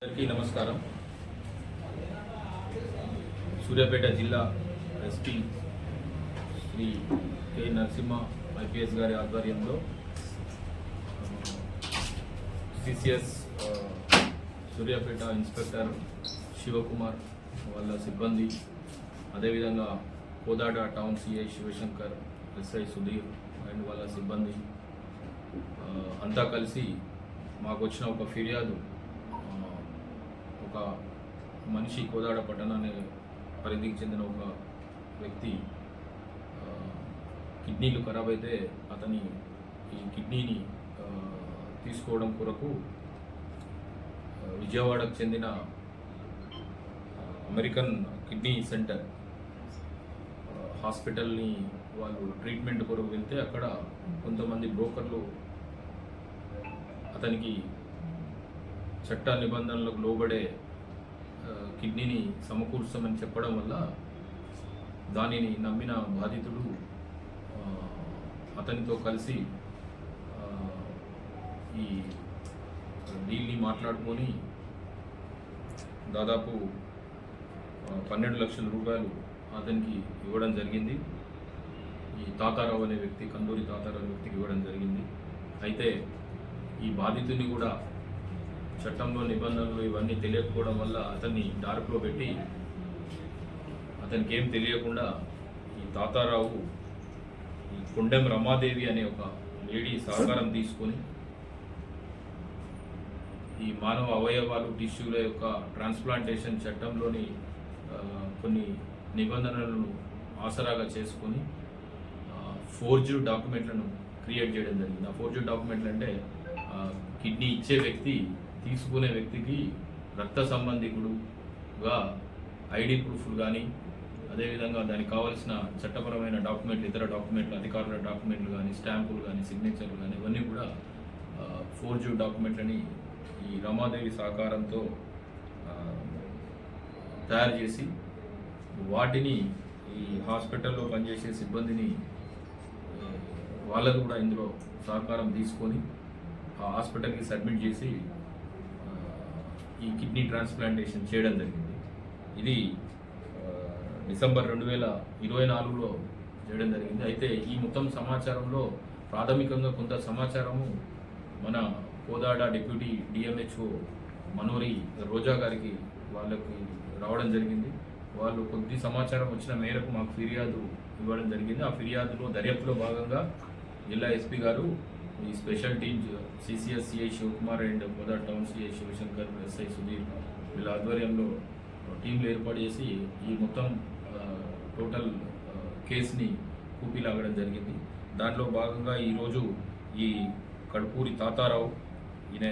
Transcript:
అందరికీ నమస్కారం. సూర్యాపేట జిల్లా SP Shri K Narasimha IPS గారి ఆధ్వర్యంలో సిసిఎస్ సూర్యాపేట ఇన్స్పెక్టర్ శివకుమార్ వాళ్ళ సిబ్బంది, అదేవిధంగా Kodad town CI Shivashankar, SI Sudheer and వాళ్ళ సిబ్బంది అంతా కలిసి మాకు వచ్చిన ఒక ఫిర్యాదు, ఒక మనిషి కోదాడ పట్టణాన్ని పరిధికి చెందిన ఒక వ్యక్తి కిడ్నీలు ఖరాబ్ అయితే అతని ఈ కిడ్నీని తీసుకోవడం కొరకు విజయవాడకు చెందిన అమెరికన్ కిడ్నీ సెంటర్ హాస్పిటల్ని వాళ్ళు ట్రీట్మెంట్ కొరకు వెళ్తే అక్కడ కొంతమంది బ్రోకర్లు అతనికి చట్ట నిబంధనలకు లోబడే కిడ్నీని సమకూర్చమని చెప్పడం వల్ల దానిని నమ్మిన బాధితుడు అతనితో కలిసి ఈ డీల్ని మాట్లాడుకొని దాదాపు 12 లక్షల రూపాయలు అతనికి ఇవ్వడం జరిగింది. ఈ తాతారావు అనే వ్యక్తి, కందూరి తాతారావు అనే వ్యక్తికి ఇవ్వడం జరిగింది. అయితే ఈ బాధితుని కూడా చట్టంలో నిబంధనలు ఇవన్నీ తెలియకపోవడం వల్ల అతన్ని డార్క్లో పెట్టి అతనికి ఏం తెలియకుండా ఈ తాతారావు ఈ కొండెం రమాదేవి అనే ఒక లేడీ సహకారం తీసుకొని ఈ మానవ అవయవాలు టిష్యూల యొక్క ట్రాన్స్ప్లాంటేషన్ చట్టంలోని కొన్ని నిబంధనలను ఆసరాగా చేసుకొని ఫోర్జ్డ్ డాక్యుమెంట్లను క్రియేట్ చేయడం జరిగింది. ఆ ఫోర్జ్డ్ డాక్యుమెంట్లు అంటే కిడ్నీ ఇచ్చే వ్యక్తి తీసుకునే వ్యక్తికి రక్త సంబంధికుడుగా ఐడి ప్రూఫ్లు కానీ, అదేవిధంగా దానికి కావాల్సిన చట్టపరమైన డాక్యుమెంట్లు, ఇతర డాక్యుమెంట్లు, అధికారుల డాక్యుమెంట్లు కానీ, స్టాంపులు కానీ, సిగ్నేచర్లు కానీ ఇవన్నీ కూడా ఫోర్జ్డ్ డాక్యుమెంట్లని ఈ రమాదేవి సహకారంతో తయారు చేసి వాటిని ఈ హాస్పిటల్లో పనిచేసే సిబ్బందిని వాళ్ళకు కూడా ఇందులో సహకారం తీసుకొని ఆ హాస్పిటల్కి సబ్మిట్ చేసి ఈ కిడ్నీ ట్రాన్స్ప్లాంటేషన్ చేయడం జరిగింది. ఇది డిసెంబర్ 2024లో చేయడం జరిగింది. అయితే ఈ మొత్తం సమాచారంలో ప్రాథమికంగా కొంత సమాచారము మన కోదాడ డిప్యూటీ డిఎంహెచ్ఓ మనోరి రోజా గారికి వాళ్ళకి రావడం జరిగింది. వాళ్ళు కొద్ది సమాచారం వచ్చిన మేరకు మాకు ఫిర్యాదు ఇవ్వడం జరిగింది. ఆ ఫిర్యాదులో దర్యాప్తులో భాగంగా జిల్లా ఎస్పీ గారు ఈ special teams CCS CI Shivakumar and Kodad town CI Shivashankar, SI Sudheer వీళ్ళ ఆధ్వర్యంలో టీంలు ఏర్పాటు చేసి ఈ మొత్తం టోటల్ కేసుని కూపీలాగడం జరిగింది. దాంట్లో భాగంగా ఈరోజు ఈ కడుపూరి తాతారావు ఈయన